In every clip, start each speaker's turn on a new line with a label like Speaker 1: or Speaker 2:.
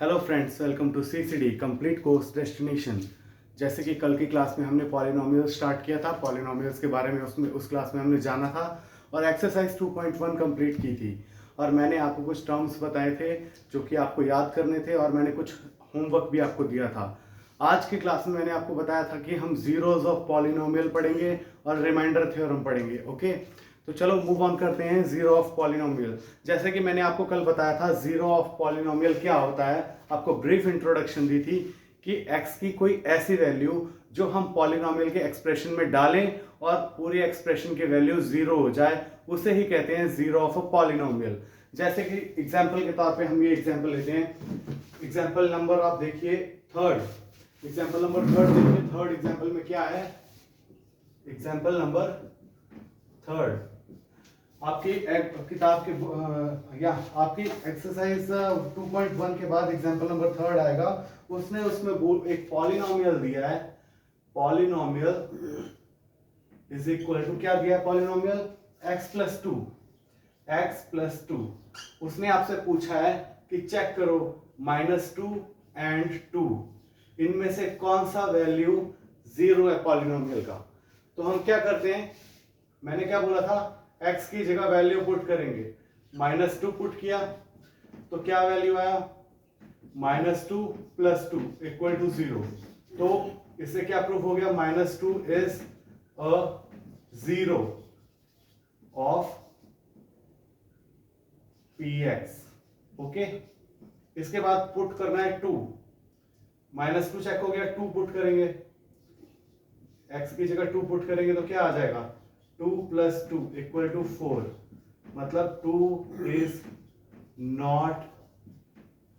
Speaker 1: Hello friends, welcome to CCD complete course destination. जैसे कि कल की क्लास में हमने पॉलिनोमियल स्टार्ट किया था, पॉलिनोमियल्स के बारे में उस क्लास में हमने जाना था और एक्सरसाइज 2.1 कंप्लीट की थी। और मैंने आपको कुछ टर्म्स बताए थे जो कि आपको याद करने थे और मैंने कुछ होमवर्क भी आपको दिया था। आज की क्लास में मैंने आपको बताया था कि हम जीरोज ऑफ पॉलिनोमियल पढ़ेंगे और रिमाइंडर थ्योरम पढ़ेंगे। ओके, तो चलो मूव ऑन करते हैं जीरो ऑफ पॉलिनोमियल। जैसे कि मैंने आपको कल बताया था जीरो ऑफ पॉलिनोमियल क्या होता है, आपको ब्रीफ इंट्रोडक्शन दी थी कि x की कोई ऐसी वैल्यू जो हम पॉलिनोमियल के एक्सप्रेशन में डालें और पूरी एक्सप्रेशन की वैल्यू जीरो हो जाए, उसे ही कहते हैं जीरो ऑफ अ पॉलिनोमियल। जैसे कि एग्जांपल के तौर पे हम ये एग्जांपल लेते हैं। एग्जांपल नंबर आप देखिए थर्ड, एग्जांपल नंबर थर्ड देखिए। थर्ड एग्जांपल में क्या है, एग्जांपल नंबर थर्ड आपकी किताब के या आपकी एक्सरसाइज 2.1 के बाद एग्जांपल नंबर थर्ड आएगा। उसमें एक पॉलिनोमियल दिया है। पॉलिनोमियल इज इक्वल टू क्या दिया है, पॉलिनोमियल x प्लस टू। उसने आपसे पूछा है कि चेक करो -2 एंड 2 इनमें से कौन सा वैल्यू जीरो है पॉलिनोमियल का। तो हम क्या करते हैं, मैंने क्या बोला था, x की जगह वैल्यू पुट करेंगे। -2 पुट किया तो क्या वैल्यू आया, -2 प्लस 2 इक्वल टू 0। तो इससे क्या प्रूफ हो गया, -2 is a zero of px। Okay, इसके बाद पुट करना है 2, -2 चेक हो गया, 2 पुट करेंगे, x की जगह 2 पुट करेंगे तो क्या आ जाएगा, 2 प्लस 2 इक्वल टू 4। मतलब 2 is not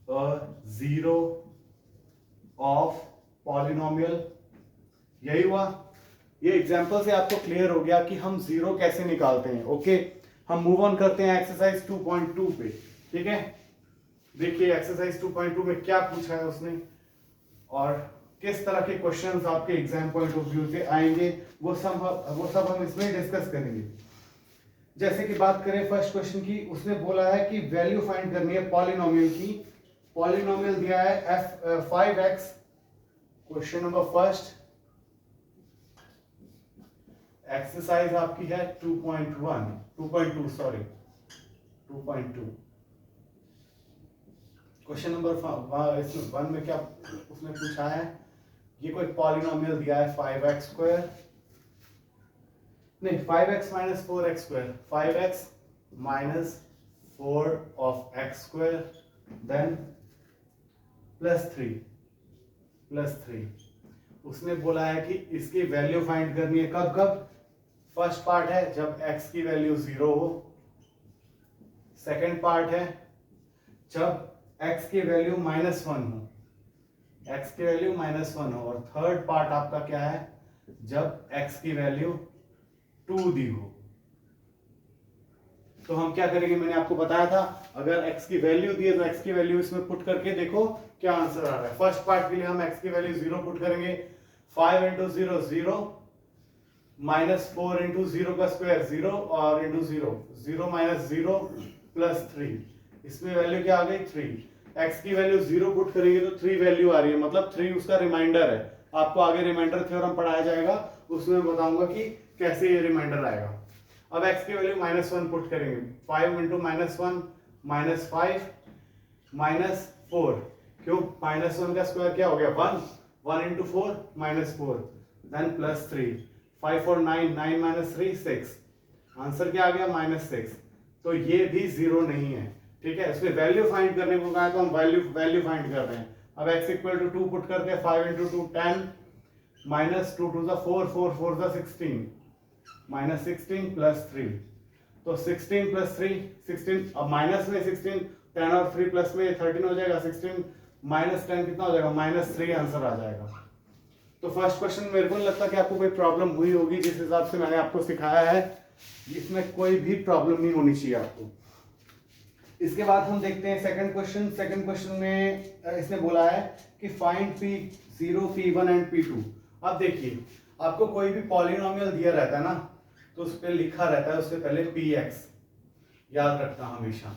Speaker 1: a zero of polynomial. यही हुआ। ये एग्जांपल से आपको क्लियर हो गया कि हम जीरो कैसे निकालते हैं। ओके, हम मूव ऑन करते हैं एक्सरसाइज 2.2 पे। ठीक है, देखिए एक्सरसाइज 2.2 में क्या पूछा है उसने और किस तरह के क्वेश्चंस आपके एग्जाम पॉइंट ऑफ व्यू से आएंगे, वो सब हम इसमें डिस्कस करेंगे। जैसे कि बात करें फर्स्ट क्वेश्चन की, उसने बोला है कि वैल्यू फाइंड करनी है पॉलिनोमियल की। पॉलिनोमियल दिया है 5x। Question number first, exercise आपकी है 2.2 सॉरी 2.2। क्वेश्चन नंबर इसमें 1 में क्या उसने पूछा है, ये कोई पॉलिनोमियल दिया है 5x स्क्वायर, नहीं 5x minus 4x square, 5x minus 4 of x square then plus 3। उसने बोला है कि इसकी वैल्यू फाइंड करनी है कब कब। फर्स्ट पार्ट है जब x की वैल्यू 0 हो, सेकेंड पार्ट है जब x की वैल्यू -1 हो, x की वैल्यू -1 हो, और थर्ड पार्ट आपका क्या है, जब x की वैल्यू 2 दी हो। तो हम क्या करेंगे, मैंने आपको बताया था अगर x की वैल्यू दी है तो x की वैल्यू इसमें पुट करके देखो क्या आंसर आ रहा है। फर्स्ट पार्ट के लिए हम x की वैल्यू 0 पुट करेंगे। 5 इंटू 0 0, -4 इंटू 0 का स्क्वायर 0 और इंटू 0 0 माइनस 0 प्लस 3, इसमें वैल्यू क्या आ गई 3। x की वैल्यू 0 पुट करेंगे तो 3 वैल्यू आ रही है, मतलब 3 उसका रिमाइंडर है। आपको आगे रिमाइंडर थ्योरम पढ़ाया जाएगा, उसमें बताऊंगा कि कैसे ये रिमाइंडर आएगा। अब x की वैल्यू -1 पुट करेंगे, 5 इंटू -1 -5 -4, क्यों, -1 का स्क्वायर क्या हो गया 1, 1 into 4 -4 then plus 3, 5 4 9, 9 minus 3 6, answer क्या आ गया -6। तो ये भी जीरो नहीं है। ठीक है, इसमें वैल्यू फाइंड करने को कहा है तो हम वैल्यू फाइंड कर रहे हैं। अब x इक्वल टू 2 पुट करते हैं, 5 इंटू 2 10 माइनस 2 2 4 4 4 16 माइनस 16 प्लस 3, तो 16 प्लस 3 16, अब माइनस में 16 10 और 3 प्लस में 13 हो जाएगा, 16 माइनस 10 कितना हो जाएगा -3 आंसर आ जाएगा। तो फर्स्ट क्वेश्चन मेरे को नहीं लगता कि आपको कोई प्रॉब्लम हुई होगी, जिस हिसाब से मैंने आपको सिखाया है इसमें कोई भी प्रॉब्लम नहीं होनी चाहिए आपको। इसके बाद हम देखते हैं सेकंड क्वेश्चन। सेकंड क्वेश्चन में इसने बोला है कि find P0 P1 and P2। अब देखिए आपको कोई भी पॉलिनोमियल दिया रहता है ना, तो उस पर लिखा रहता है उससे पहले Px, याद रखना हमेशा।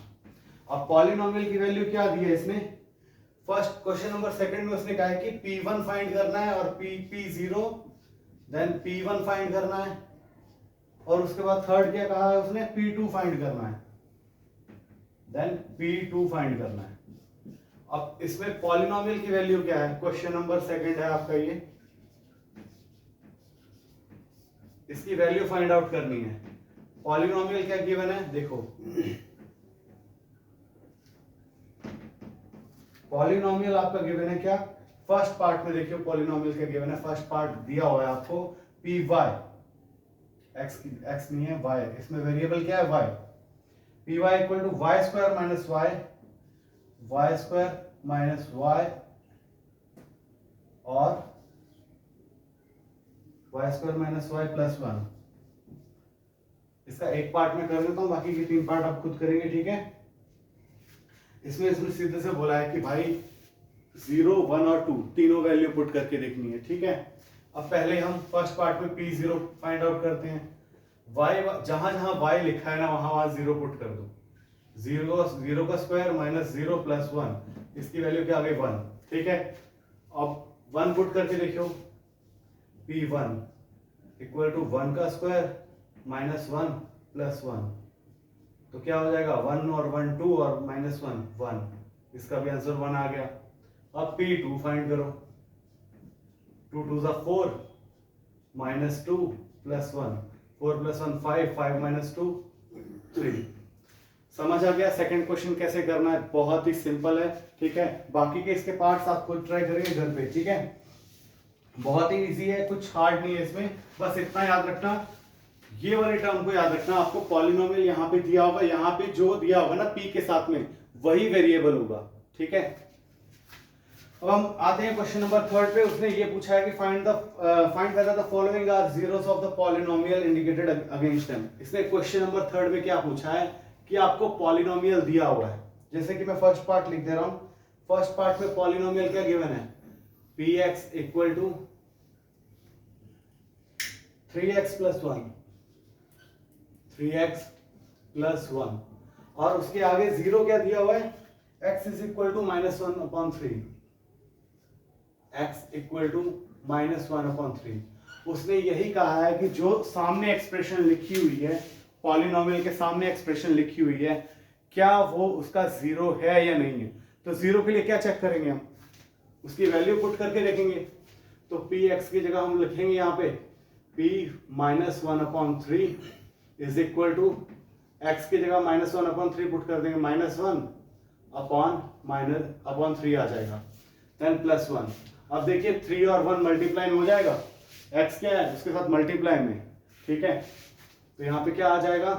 Speaker 1: अब पॉलिनोमियल की वैल्यू क्या दी है इसमें, फर्स्ट क्वेश्चन नंबर सेकंड में उसने कहा है कि P1 फाइंड करना है और P0 देन P1 फाइंड करना है, और उसके बाद थर्ड क्या कहा है उसने, P2 फाइंड करना है, देन P2 फाइंड करना है। अब इसमें पॉलिनोमियल की वैल्यू क्या है, क्वेश्चन नंबर सेकंड है आपका ये, इसकी वैल्यू फाइंड आउट करनी है। पॉलिनोमियल क्या गिवन है, देखो पॉलिनोमियल आपका गिवन है क्या, फर्स्ट पार्ट में देखियो पॉलिनोमियल क्या गिवन है, फर्स्ट पार्ट दिया हुआ है आपको पी वाई, एक्स नहीं है वाई, इसमें वेरिएबल क्या है Y, P Y equal to Y square minus Y, Y square minus Y और Y square minus Y plus 1। इसका एक पार्ट में कर देता हूं, बाकी के 3 पार्ट आप खुद करेंगे, ठीक है। इसमें सीधे से बोला है कि भाई 0, 1 और 2 तीनों वैल्यू पुट करके देखनी है, ठीक है। अब पहले हम फर्स्ट पार्ट में P0 फाइंड आउट करते हैं। y जहां जहां y लिखा है ना वहां वहां 0 पुट कर दो, 0 का स्क्वायर माइनस 0 प्लस 1, इसकी वैल्यू क्या आ गई 1, ठीक है। अब 1 पुट करके देखियो, P1 इक्वल टू 1 का स्क्वायर माइनस 1 प्लस 1, तो क्या हो जाएगा 1 और 1 2 और माइनस 1 1, इसका भी आंसर 1 आ गया। अब P2 फाइंड करो, 2 2 जा 4 माइनस 2 प्लस 1, 4 प्लस 1 5, 5 माइनस 2 3। समझ आ गया सेकंड क्वेश्चन कैसे करना है, बहुत ही सिंपल है, ठीक है। बाकी के इसके पार्ट्स आप खुद ट्राई करेंगे घर पे, ठीक है। बहुत ही इजी है, कुछ हार्ड नहीं है इसमें, बस इतना याद रखना, ये वाले टर्म को याद रखना, आपको पॉलिनोमियल यहाँ पे दिया होगा, यहाँ पे जो दिया होगा ना p के साथ में वही वेरिएबल होगा, ठीक है। अब हम आते हैं क्वेश्चन नंबर थर्ड पे। उसने ये पूछा है कि find whether the following are zeros of the polynomial indicated against them. इसने क्वेश्चन नंबर थर्ड में क्या पूछा है कि आपको पॉलिनोमियल दिया हुआ है, जैसे कि मैं फर्स्ट पार्ट लिख दे रहा हूं। फर्स्ट पार्ट में पॉलिनोमियल क्या गिवन है, px equal to 3x plus 1, 3x plus 1, और उसके आगे 0 क्या दिया हुआ है, x is equal to minus 1/3, x equal to minus 1/3। उसने यही कहा है कि जो सामने एक्सप्रेशन लिखी हुई है, पॉलिनोमियल के सामने एक्सप्रेशन लिखी हुई है, क्या वो उसका 0 है या नहीं है। तो 0 के लिए क्या चेक करेंगे हम, उसकी वैल्यू पुट करके देखेंगे। तो px की जगह हम लिखेंगे यहाँ पे p minus 1/3 is equal to x की जगह माइनस 1/3 पुट कर देंगे, -1/3 आ जाएगा, देन प्लस 1। अब देखिए 3 और 1 मल्टीप्लाई में हो जाएगा, x क्या है उसके साथ मल्टीप्लाई में, ठीक है। तो यहाँ पे क्या आ जाएगा,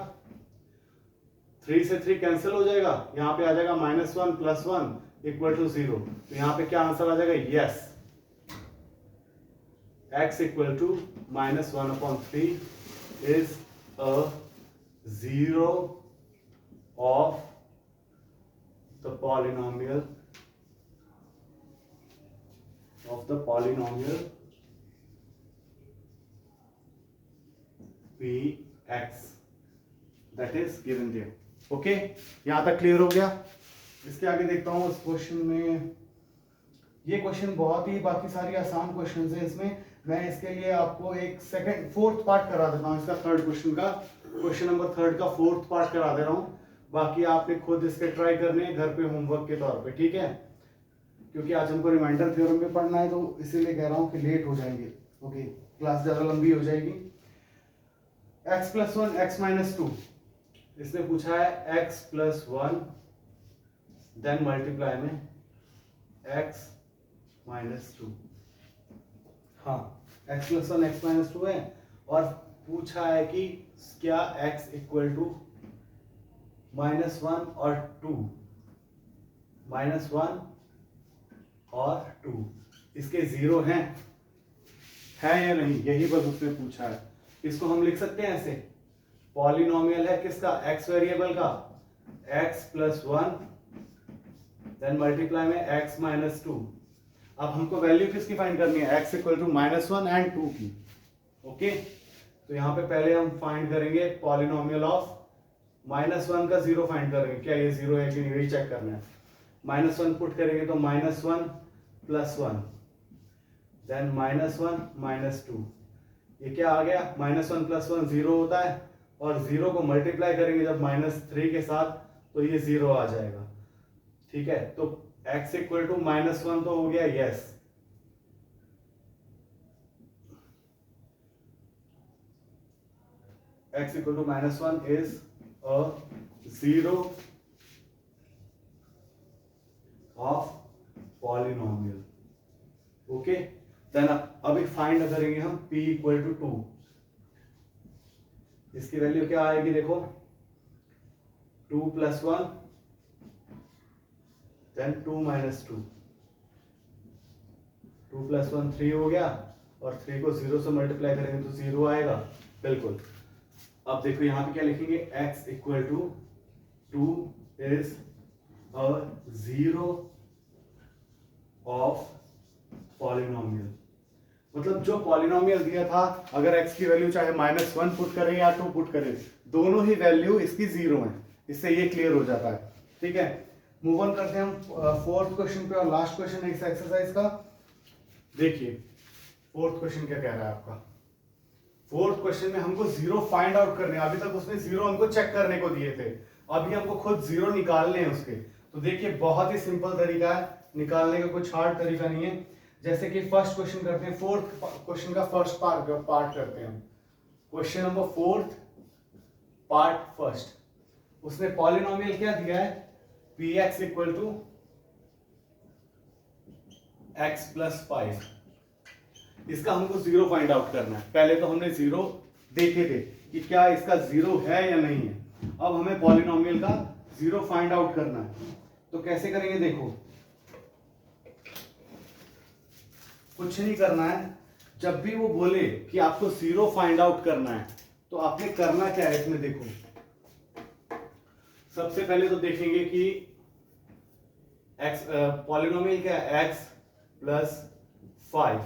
Speaker 1: 3 से 3 कैंसिल हो जाएगा, यहाँ पे आ जाएगा -1 प्लस 1 इक्वल टू 0। तो यहाँ पे क्या आंसर आ जाएगा, yes, x equal to -1/3 is a 0 of the polynomial px that is given there। Okay, यहां तक क्लियर हो गया। इसके आगे देखता हूं इस क्वेश्चन में, ये क्वेश्चन बहुत ही, बाकी सारी आसान क्वेश्चंस हैं इसमें। मैं इसके लिए आपको एक फोर्थ पार्ट करा देता हूं, इसका थर्ड क्वेश्चन का, क्वेश्चन नंबर थर्ड का फोर्थ पार्ट करा दे रहा हूं। बाकी आपने खुद इसके ट्राई करने हैं घर पे होमवर्क के तौर पे, ठीक है। क्योंकि आज हमको रिमाइंडर थ्योरम भी पढ़ना है, तो इसीलिए कह रहा हूं कि लेट हो जाएंगे, ओके, क्लास ज्यादा लंबी हो जाएगी। x प्लस 1 x माइनस 2, इसने पूछा है x प्लस 1 देन मल्टीप्लाई में x माइनस 2। हाँ, x प्लस 1 x माइनस 2 है, और पूछा है कि क्या x इक्वल टू -1 और 2, -1 और 2 इसके 0 हैं या नहीं, यही बस उसने पूछा है। इसको हम लिख सकते हैं ऐसे, पॉलिनोमियल है किसका, x वेरिएबल का, x प्लस 1 देन मल्टीप्लाई में x माइनस 2। अब हमको वैल्यू किसकी फाइंड करनी है, x इक्वल टू -1 एंड 2 की, ओके। तो यहाँ पे पहले हम फाइंड करेंगे पॉलिनोमियल ऑफ -1 का 0 फाइंड करेंगे, क्या ये 0 है कि नहीं, यही चेक करना है। -1 पुट करेंगे तो -1 + 1, देन -1 -2, ये क्या आ गया, -1 + 1 0 होता है, और 0 को मल्टीप्लाई करेंगे जब -3 के साथ तो ये 0 आ जाएगा। ठीक है, तो x = -1 तो हो गया yes. x = -1 is a 0 of polynomial. Okay, then अभी फाइंड करेंगे हम p = 2। इसकी वैल्यू क्या आएगी, देखो 2 + 1 देन 2 - 2, 2 + 1 3 हो गया, और 3 को 0 से मल्टीप्लाई करेंगे तो 0 आएगा। बिल्कुल। अब देखो यहाँ पे क्या लिखेंगे, x = 2 is a 0 of polynomial. मतलब जो पॉलिनोमियल दिया था, अगर x की वैल्यू चाहे -1 पुट करें या 2 पुट करें, दोनों ही वैल्यू इसकी 0 है। इससे ये क्लियर हो जाता है। ठीक है, मूव ऑन करते हैं हम 4th क्वेश्चन पे, और लास्ट क्वेश्चन है इस एक्सरसाइज का। देखिए 4th क्वेश्चन क्या कह रहा है आपका। 4th क्वेश्चन में हमको 0 फाइंड आउट करने, अभी तक उसने 0 हमको चेक करने को दिए थे, अभी हमको खुद 0 निकालने हैं उसके। तो देखिए बहुत ही सिंपल तरीका है निकालने का, कुछ हार्ड तरीका नहीं है। जैसे कि फर्स्ट क्वेश्चन करते हैं, 4th क्वेश्चन का फर्स्ट पार्ट करते हैं हम। Question number 4th part first, उसने पॉलिनोमियल क्या दिया है, px = x + 5। इसका हमको 0 फाइंड आउट करना है। पहले तो हमने 0 देखे थे कि क्या इसका 0 है या नहीं है, अब हमें पॉलिनोमियल का 0 फाइंड आउट करना है। तो कैसे करेंगे, देखो कुछ नहीं करना है, जब भी वो बोले कि आपको 0 फाइंड आउट करना है तो आपने करना क्या है इसमें, देखो सबसे पहले तो देखेंगे कि x पॉलिनोमियल क्या है, x + 5,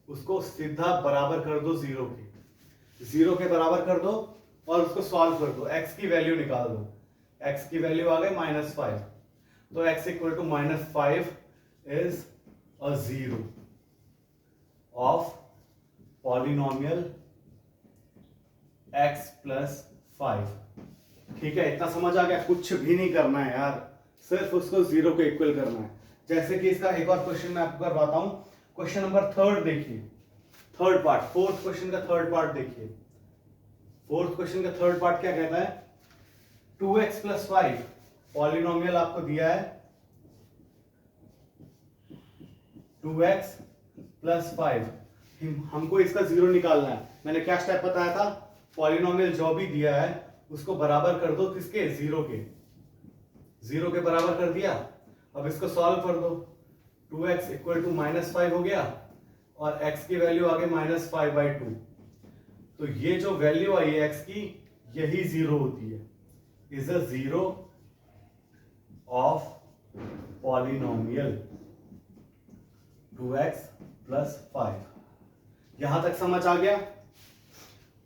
Speaker 1: उसको सीधा बराबर कर दो 0 के, 0 के बराबर कर दो और उसको सॉल्व कर दो, x की वैल्यू निकाल दो। x की वैल्यू आ गई -5, तो x = -5 is a 0 of polynomial x + 5। ठीक है, इतना समझ आ गया, कुछ भी नहीं करना है यार, सिर्फ उसको 0 को इक्वल करना है। जैसे कि इसका एक और क्वेश्चन मैं आपको करवाता हूं। क्वेश्चन नंबर 3 देखिए, थर्ड पार्ट, 4th क्वेश्चन का थर्ड पार्ट देखिए। 4th क्वेश्चन का थर्ड पार्ट क्या कहता है, 2x + 5 पॉलिनोमियल आपको दिया है, 2x + 5, हमको इसका 0 निकालना है। मैंने क्या स्टेप बताया था, पॉलिनोमियल जो भी दिया है उसको बराबर कर दो, किसके, 0 के, 0 के बराबर कर दिया। अब इसको सॉल्व कर दो, 2x = -5 हो गया, और x की वैल्यू आ गई -5/2। तो ये जो वैल्यू आई है x की, यही 0 होती है, is a 0 of polynomial 2x + 5। यहां तक समझ आ गया।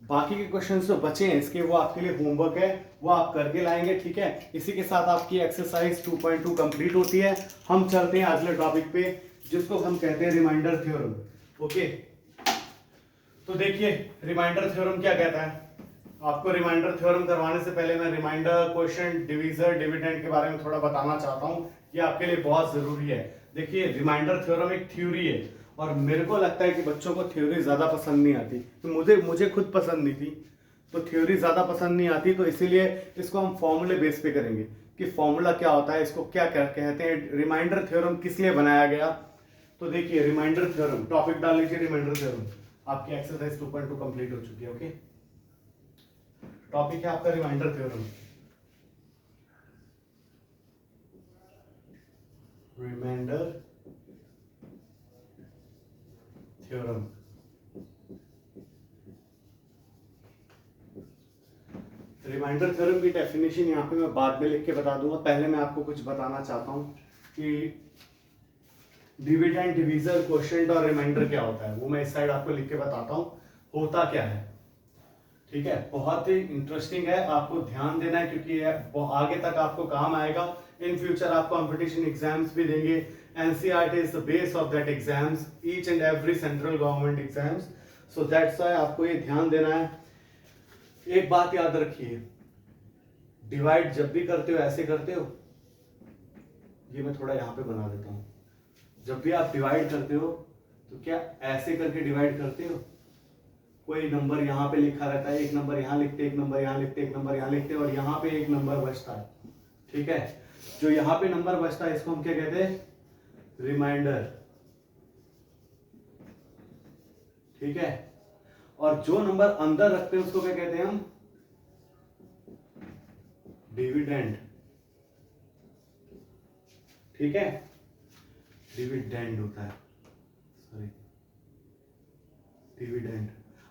Speaker 1: बाकी के क्वेश्चंस जो बचे हैं इसके, वो आपके लिए होमवर्क है, वो आप करके लाएंगे। ठीक है, इसी के साथ आपकी एक्सरसाइज 2.2 कंप्लीट होती है। हम चलते हैं अगले टॉपिक पे, जिसको हम कहते हैं रिमाइंडर थ्योरम। ओके, तो देखिए रिमाइंडर थ्योरम क्या कहता है। आपको रिमाइंडर थ्योरम करवाने से पहले मैं रिमाइंडर, क्वोशिएंट, डिवीजर, डिविडेंड के बारे में थोड़ा बताना चाहता हूं, ये आपके लिए बहुत जरूरी है। देखिए रिमाइंडर थ्योरम एक थ्योरी है, और मेरे को लगता है कि बच्चों को थ्योरी ज्यादा पसंद नहीं आती, तो मुझे खुद पसंद नहीं थी, तो थ्योरी ज्यादा पसंद नहीं आती, तो इसीलिए इसको हम फॉर्मूले बेस पे करेंगे कि फॉर्मूला क्या होता है, इसको क्या कहते हैं, रिमाइंडर थ्योरम किस लिए बनाया गया। तो देखिए रिमाइंडर थ्योरम, टॉपिक डाल लीजिए रिमाइंडर थ्योरम। आपकी एक्सरसाइज 2.2 कंप्लीट हो चुकी है। ओके, टॉपिक है आपका remainder theorem. Remainder theorem, remainder theorem की डेफिनेशन यहाँ पे मैं बाद में लिख के बता दूंगा। पहले मैं आपको कुछ बताना चाहता हूँ कि डिविडेंड, डिवीजर, क्वोशिएंट और रिमाइंडर क्या होता है, वो मैं इस साइड आपको लिख के बताता हूँ होता क्या है। ठीक है, बहुत ही इंटरेस्टिंग है, आपको ध्यान देना है, क्योंकि आगे तक आपको काम आएगा। इन फ्यूचर आप कंपटीशन एग्जाम्स भी देंगे। NCERT is the base of that exams, each and every central government exams. So that's why आपको ये ध्यान देना है। एक बात याद रखिए, डिवाइड जब भी करते हो ऐसे करते हो, ये मैं थोड़ा यहाँ पे बना देता हूँ। जब भी आप डिवाइड करते हो तो क्या ऐसे करके डिवाइड करते हो? कोई नंबर यहाँ पे लिखा रहता है, एक नंबर यहाँ लिखते, एक नंबर यहाँ लिखते, एक नंबर यहाँ लिखते, और यहाँ पे एक नंबर बचता है। ठीक है, जो यहाँ पे नंबर बचता है इसको हम क्या कहते हैं? रिमाइंडर। ठीक है, और जो नंबर अंदर रखते हैं उसको क्या कहते हैं हम? डिविडेंड। ठीक है, डिविडेंड होता है, सॉरी डिविडेंड।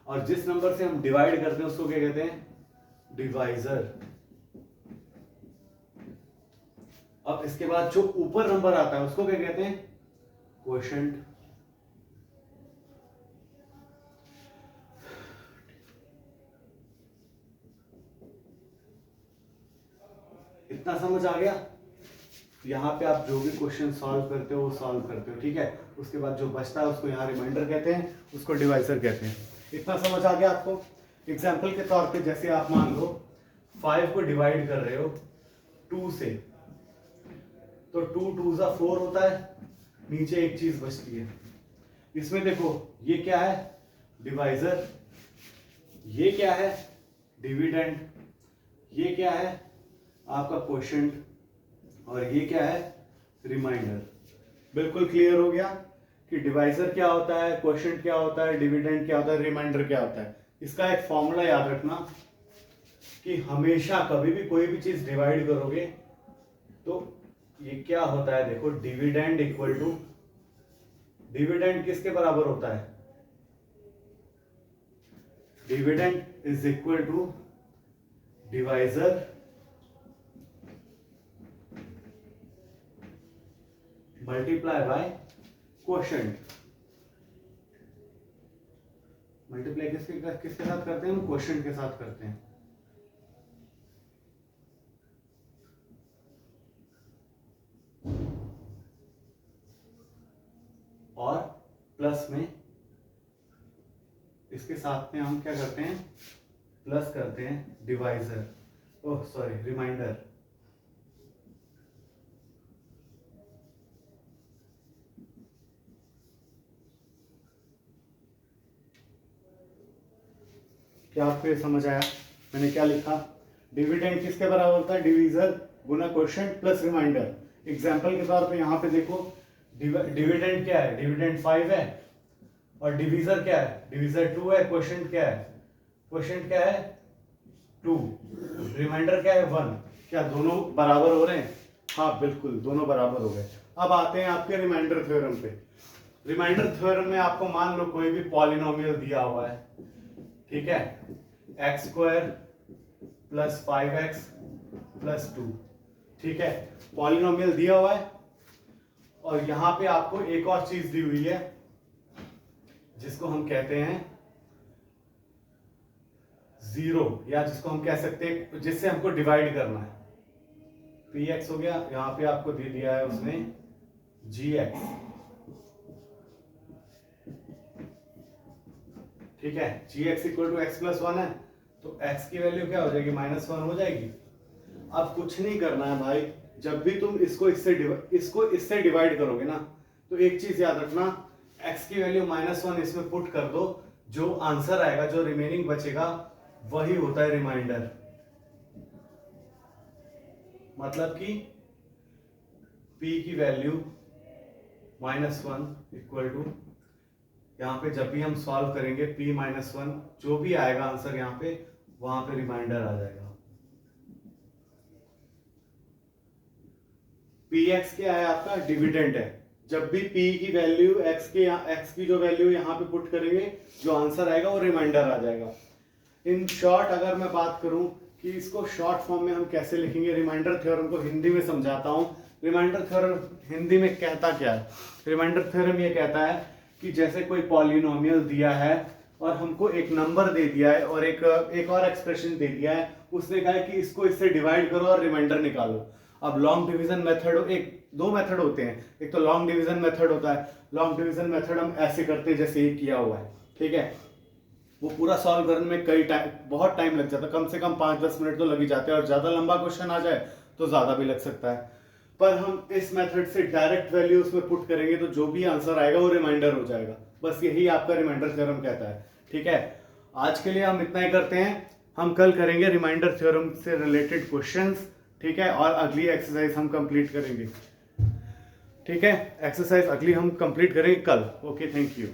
Speaker 1: और जिस नंबर से हम डिवाइड करते हैं उसको क्या कहते हैं? डिवाइजर। अब इसके बाद जो ऊपर नंबर आता है उसको क्या कहते हैं? क्वोशंट। इतना समझ आ गया? यहाँ पे आप जो भी क्वेश्चन सॉल्व करते हो वो सॉल्व करते हो। ठीक है, उसके बाद जो बचता है उसको यहाँ रिमाइंडर कहते हैं, उसको डिवाइजर कहते हैं। इतना समझ आ गया आपको? एग्जाम्पल के तौर पे जैसे आप मान लो 5 को डिवाइड कर रहे हो 2 से, तो 2 2 जा 4 होता है, नीचे एक चीज बचती है। इसमें देखो ये क्या है? डिवाइजर। ये क्या है? डिविडेंड। ये क्या है? आपका क्वोशंट। और ये क्या है? रिमाइंडर। बिल्कुल क्लियर हो गया कि डिवाइजर क्या होता है, क्वोशंट क्या होता है, डिविडेंड क्या होता है, रिमाइंडर क्या होता है। इसका एक फॉर्मूला याद रखना कि हमेशा कभी भी कोई भी चीज डिवाइड करोगे तो ये क्या होता है? देखो, डिविडेंड इक्वल टू, डिविडेंड किसके बराबर होता है? Dividend is equal to divisor multiply by quotient. Multiply किसके साथ करते हैं हम? क्वोशंट के साथ करते हैं। और प्लस में इसके साथ में हम क्या करते हैं? प्लस करते हैं डिवाइजर, ओह सॉरी रिमाइंडर। क्या आपको ये समझ आया मैंने क्या लिखा? डिविडेंड किसके बराबर होता है? डिवीजर गुना क्वोशंट प्लस रिमाइंडर। एग्जाम्पल के तौर पे यहाँ पे देखो, डिविडेंड क्या है? डिविडेंड 5 है, और डिवीजर क्या है? डिवीजर 2 है। क्वोशंट क्या है? क्वोशंट क्या है? 2। रिमाइंडर क्या है? 1। क्या दोनों बराबर हो रहे हैं? हाँ बिल्कुल, दोनों बराबर हो गए। अब आते हैं आपके रिमाइंडर थ्योरम पे। रिमाइंडर थ्योरम में आपको मान लो कोई भी पॉलिनोमियल दिया हुआ है, ठीक है, x² प्लस 5x प्लस 2। ठीक है, पॉलिनोमियल दिया हुआ है, और यहां पे आपको एक और चीज दी हुई है जिसको हम कहते हैं जीरो, या जिसको हम कह सकते हैं जिससे हमको डिवाइड करना है। px हो गया, यहां पे आपको दे दिया है उसने gx। ठीक है, gx equal to x plus 1 है, तो x की वैल्यू क्या हो जाएगी? -1 हो जाएगी। अब कुछ नहीं करना है भाई, जब भी तुम इसको इससे डिवाइड करोगे ना, तो एक चीज याद रखना, x की वैल्यू -1 इसमें पुट कर दो, जो आंसर आएगा, जो रिमेनिंग बचेगा, वही होता है रिमाइंडर। मतलब कि p की वैल्यू -1 इक्वल टू, यहाँ पे जब भी हम सॉल्व करेंगे p-1, जो भी आएगा आंसर यहाँ पे, वहां पे रिमाइंडर आ जाएगा। px क्या है? आपका डिविडेंड है। जब भी p की वैल्यू x की जो वैल्यू यहाँ पे पुट करेंगे, जो आंसर आएगा वो रिमाइंडर आ जाएगा। इन शॉर्ट अगर मैं बात करूं कि इसको शॉर्ट फॉर्म में हम कैसे लिखेंगे, रिमाइंडर थ्योरम को हिंदी में समझाता हूं। रिमाइंडर थ्योरम हिंदी में कहता क्या है? रिमाइंडर थ्योरम ये कहता है कि जैसे कोई पॉलिनोमियल दिया है और हमको एक नंबर दे दिया है और एक और एक्सप्रेशन दे दिया है, उसने कहा है कि इसको इससे डिवाइड करो और रिमाइंडर निकालो। अब लॉन्ग डिवीजन मेथड एक दो मेथड होते हैं, एक तो लॉन्ग डिवीजन मेथड होता है। लॉन्ग डिवीजन मेथड हम ऐसे करते हैं जैसे ये किया हुआ है, ठीक है। वो पूरा सॉल्व करने में बहुत टाइम लग जाता है, कम से कम 5-10 मिनट तो लग ही जाते हैं, और ज्यादा लंबा क्वेश्चन आ जाए तो ज्यादा भी लग सकता है। पर हम इस मेथड से डायरेक्ट वैल्यू उसमें पुट करेंगे तो जो भी आंसर आएगा वो रिमाइंडर हो जाएगा। बस यही आपका रिमाइंडर थ्योरम कहता है, ठीक है। आज के लिए हम इतना ही करते हैं, हम कल करेंगे रिमाइंडर थ्योरम से रिलेटेड क्वेश्चंस, ठीक है। और अगली एक्सरसाइज हम कंप्लीट करेंगे, ठीक है। एक्सरसाइज अगली हम कंप्लीट करेंगे कल। Okay, thank you.